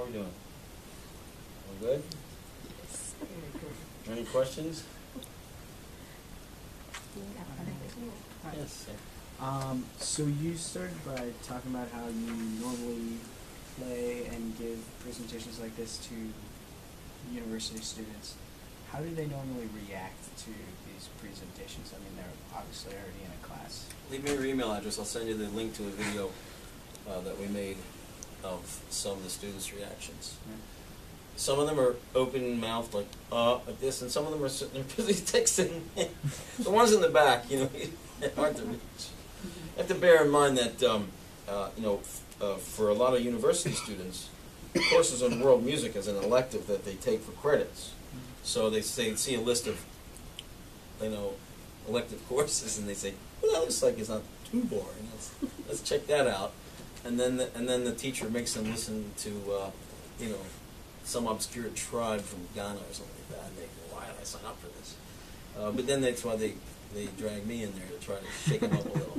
we doing? All good? Any questions? Yes. So you started by talking about how you normally play and give presentations like this to university students. How do they normally react to these presentations? I mean, they're obviously already in a class. Leave me your email address. I'll send you the link to a video that we made of some of the students' reactions. Yeah. Some of them are open-mouthed, like this, and some of them are sitting there busy texting. The ones in the back, you know, hard to reach. You have to bear in mind that, you know, for a lot of university students, courses on world music is an elective that they take for credits. So they see a list of, you know, elective courses, and they say, well, that looks like it's not too boring. Let's check that out. And then the teacher makes them listen to, you know, some obscure tribe from Ghana or something like that, and they go, why did I sign up for this? But then that's why they drag me in there to try to shake them up a little.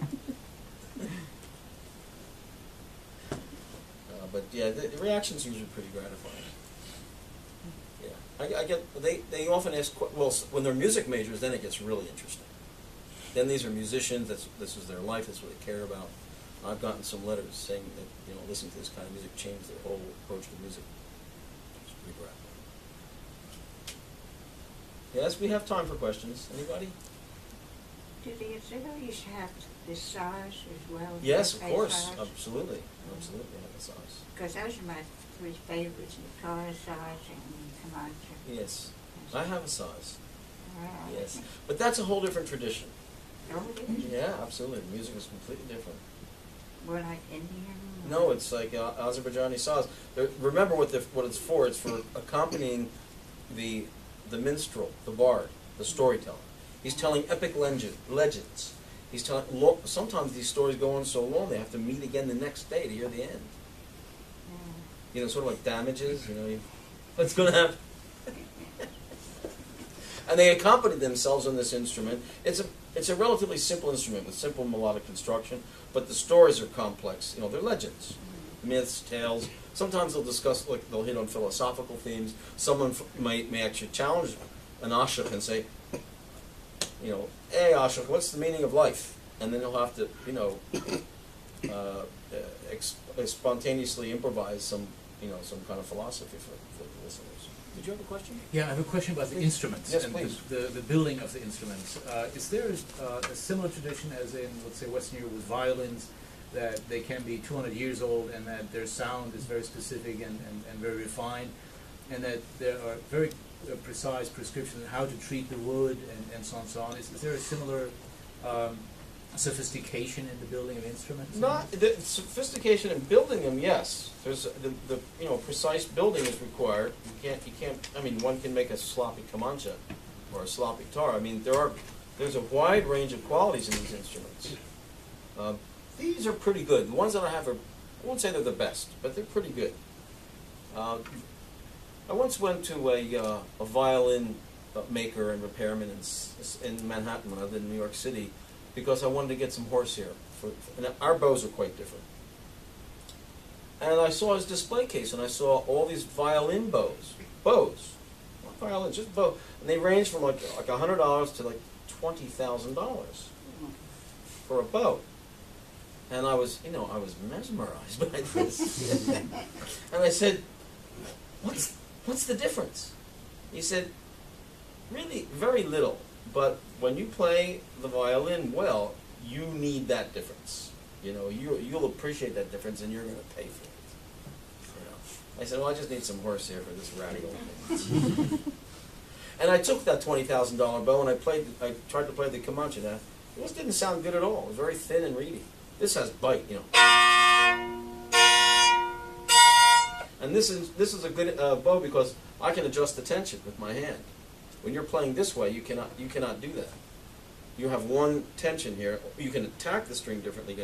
But yeah, the reactions usually pretty gratifying. Yeah, I get they often ask, well, when they're music majors, then it gets really interesting. Then these are musicians. This is their life. That's what they care about. I've gotten some letters saying that, you know, listening to this kind of music changed their whole approach to music. It's pretty gratifying. Yes, we have time for questions. Anybody? Do the auxiliaries have the size as well? Yes, of course. Absolutely. Absolutely have the size. Because those are my three favorites, the car size and Camacho. Yes. I have a size. Wow. Yes. But that's a whole different tradition. Oh, it is? Yeah, absolutely. Music is completely different. More like Indian? No, it's like Azerbaijani saz. Remember what it's for. It's for accompanying the minstrel, the bard, the storyteller. He's telling epic legends. He's telling. Sometimes these stories go on so long they have to meet again the next day to hear the end. You know, sort of like damages. You know, what's going to happen? And they accompany themselves on this instrument. It's a relatively simple instrument with simple melodic construction, but the stories are complex. You know, they're legends, myths, tales. Sometimes they'll discuss, like they'll hit on philosophical themes. Someone may actually challenge an ashuk and say, you know, hey ashuk, what's the meaning of life? And then he'll have to, you know, spontaneously improvise some kind of philosophy for the listeners. Did you have a question? Yeah, I have a question about the instruments Yes, and please. the building of the instruments. Is there a similar tradition as in, let's say, Western Europe with violins, that they can be 200 years old and that their sound is very specific and very refined, and that there are very precise prescriptions on how to treat the wood and so on and so on? Is there a similar sophistication in the building of instruments? Not the sophistication in building them. Yes, there's the precise building is required. You can't. I mean, one can make a sloppy kamancha or a sloppy tar. I mean, there's a wide range of qualities in these instruments. These are pretty good. The ones that I have are, I won't say they're the best, but they're pretty good. I once went to a violin maker and repairman in Manhattan when I lived in New York City, because I wanted to get some horsehair. And our bows are quite different. And I saw his display case, and I saw all these violin bows. Bows. Not violins, just bows. And they range from like $100 to like $20,000 for a bow. And I was mesmerized by this. And I said, what's the difference? He said, really, very little. But when you play the violin well, you need that difference. You know, you'll appreciate that difference, and you're going to pay for it. You know? I said, well, I just need some horsehair for this ratty old thing. And I took that $20,000 bow and I tried to play the Comanche. Now, it just didn't sound good at all. It was very thin and reedy. This has bite, you know. And this is a good bow because I can adjust the tension with my hand. When you're playing this way, you cannot do that. You have one tension here. You can attack the string differently,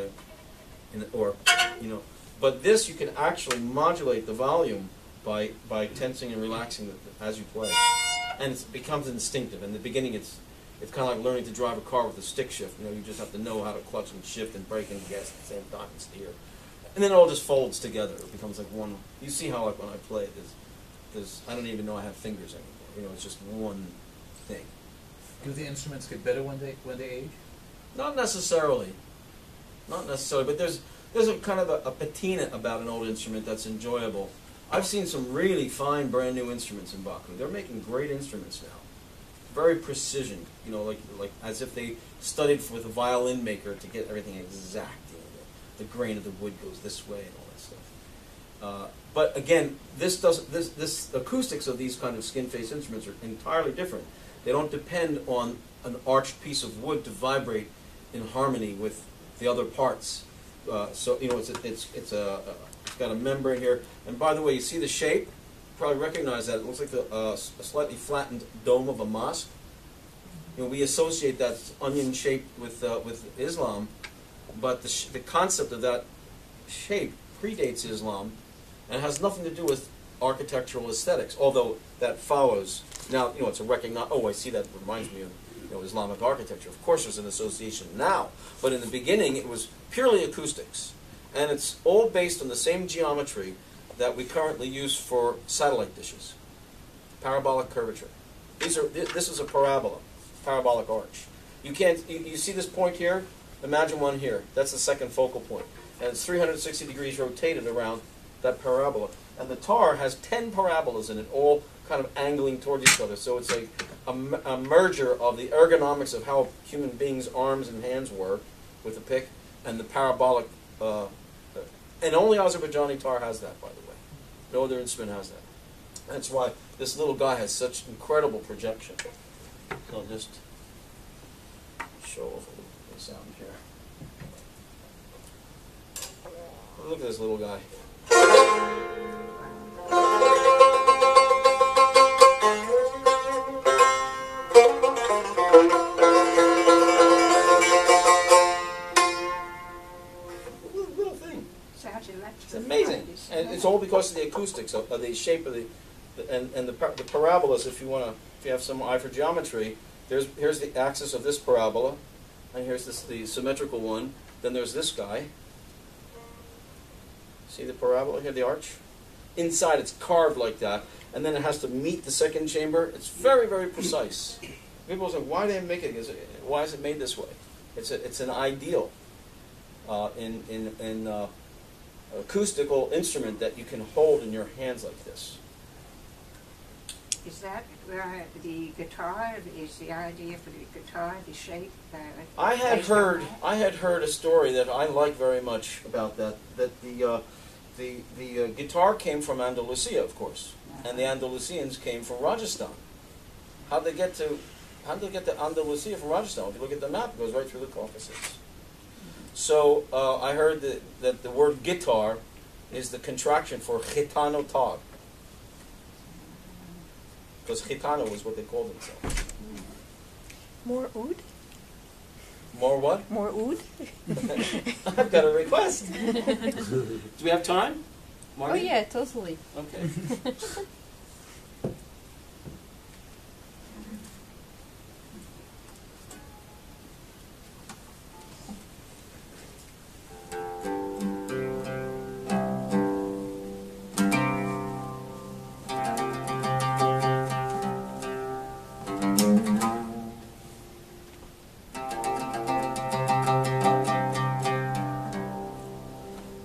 But this, you can actually modulate the volume by tensing and relaxing as you play, and it becomes instinctive. In the beginning, it's kind of like learning to drive a car with a stick shift. You know, you just have to know how to clutch and shift and brake and gas at the same time and steer. and then it all just folds together. It becomes like one. You see how like when I play, there's I don't even know I have fingers anymore. You know, it's just one thing. Do the instruments get better when they age? Not necessarily. Not necessarily, but there's a kind of a patina about an old instrument that's enjoyable. I've seen some really fine brand new instruments in Baku. They're making great instruments now. Very precision, you know, like as if they studied with a violin maker to get everything exact. You know, the grain of the wood goes this way and all that stuff. But again, this acoustics of these kind of skin-face instruments are entirely different. They don't depend on an arched piece of wood to vibrate in harmony with the other parts. So you know, it's got a membrane here. And by the way, you see the shape? You probably recognize that. It looks like a slightly flattened dome of a mosque. You know, we associate that onion shape with Islam, but the concept of that shape predates Islam and has nothing to do with architectural aesthetics. Although that follows. Now, you know, it's a recognize. Oh, I see. That reminds me of, you know, Islamic architecture. Of course, there's an association now, but in the beginning, it was purely acoustics, and it's all based on the same geometry that we currently use for satellite dishes. Parabolic curvature. This is a parabola, parabolic arch. You see this point here? Imagine one here. That's the second focal point, and it's 360 degrees rotated around that parabola. And the tar has 10 parabolas in it, all kind of angling toward each other. So it's a merger of the ergonomics of how human beings' arms and hands work with a pick, and the parabolic. And only Azerbaijani tar has that, by the way. No other instrument has that. That's why this little guy has such incredible projection. So I'll just show off a little sound here. Look at this little guy. Little thing. Sounds electric. It's amazing, and it's all because of the acoustics of the shape of the parabolas. If you have some eye for geometry, here's the axis of this parabola, and here's the symmetrical one. Then there's this guy. See the parabola here, the arch? Inside it's carved like that, and then it has to meet the second chamber. It's very, very precise. People say, why did they make it? Why is it made this way? It's an ideal in acoustical instrument that you can hold in your hands like this. Is that the guitar? Is the idea for the guitar the shape? I had heard a story that I like very much about that. That the guitar came from Andalusia, of course, and the Andalusians came from Rajasthan. How'd they get to Andalusia from Rajasthan? If you look at the map, it goes right through the Caucasus. So I heard that the word guitar is the contraction for Gitano Tar. Because Gitano was what they called themselves. More oud? More what? More oud? I've got a request. Do we have time? Oh Marty? yeah, totally. Okay.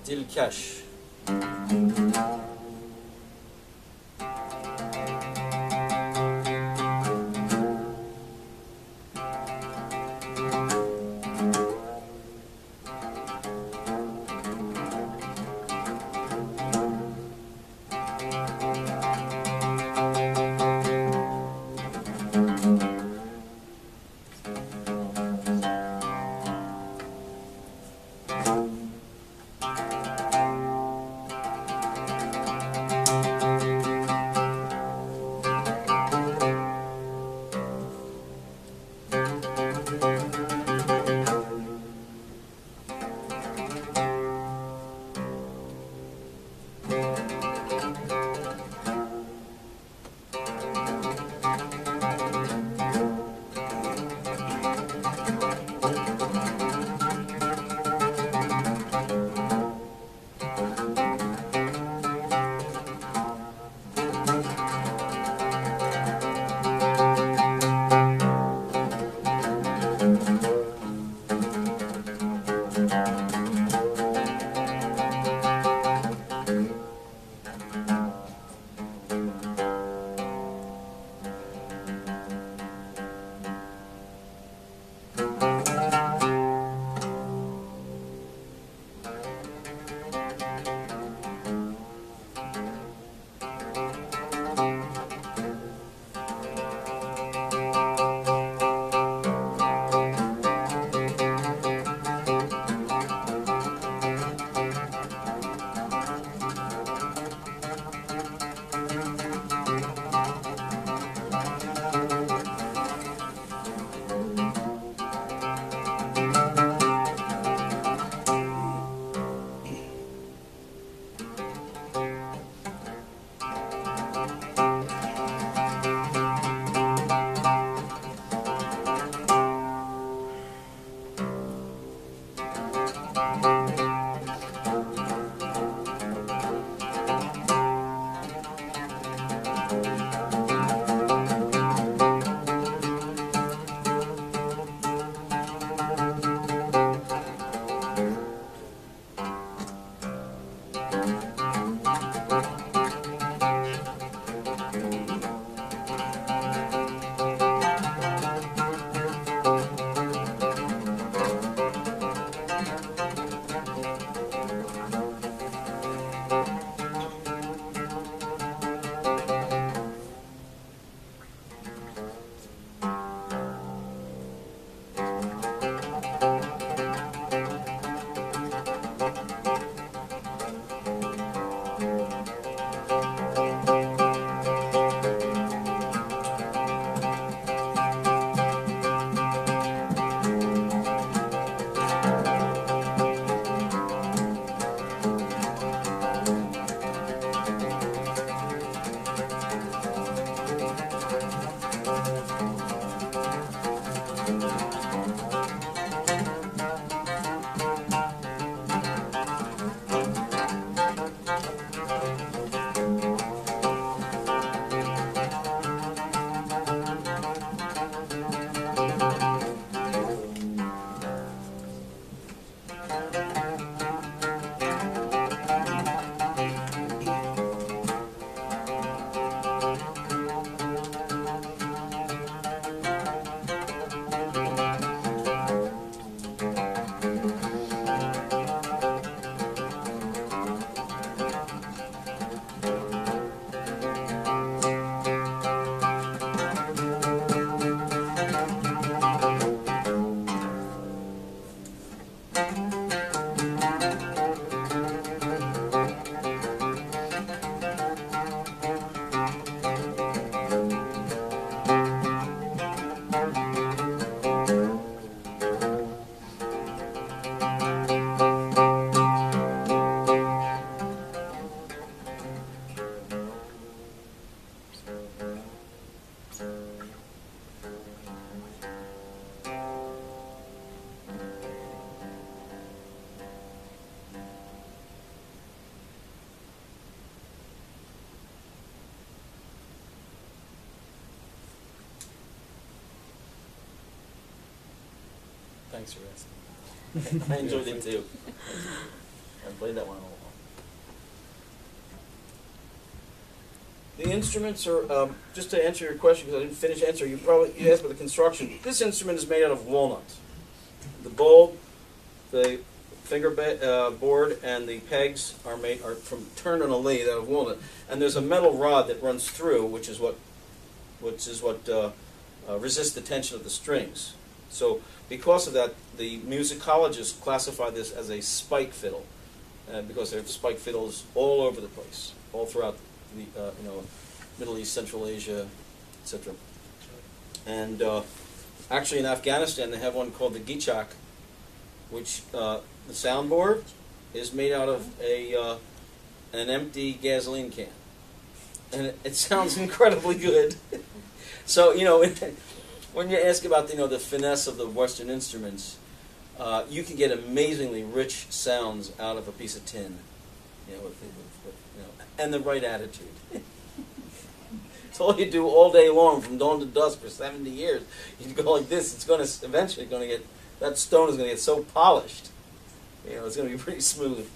Dilkash. Thanks for asking. I enjoyed it too. I played that one all along. The instruments are, just to answer your question, because I didn't finish answering, you asked about the construction. This instrument is made out of walnut. The bulb, the board, and the pegs are turned on a lathe out of walnut. And there's a metal rod that runs through, which is what resists the tension of the strings. So because of that, the musicologists classify this as a spike fiddle, because there are spike fiddles all over the place, all throughout the Middle East, Central Asia, etc. And actually in Afghanistan they have one called the gichak, which the soundboard is made out of an empty gasoline can, and it sounds incredibly good. So when you ask about the finesse of the Western instruments, you can get amazingly rich sounds out of a piece of tin, and the right attitude. It's all you do all day long, from dawn to dusk for 70 years. You go like this. It's eventually going to get, that stone is going to get so polished, it's going to be pretty smooth.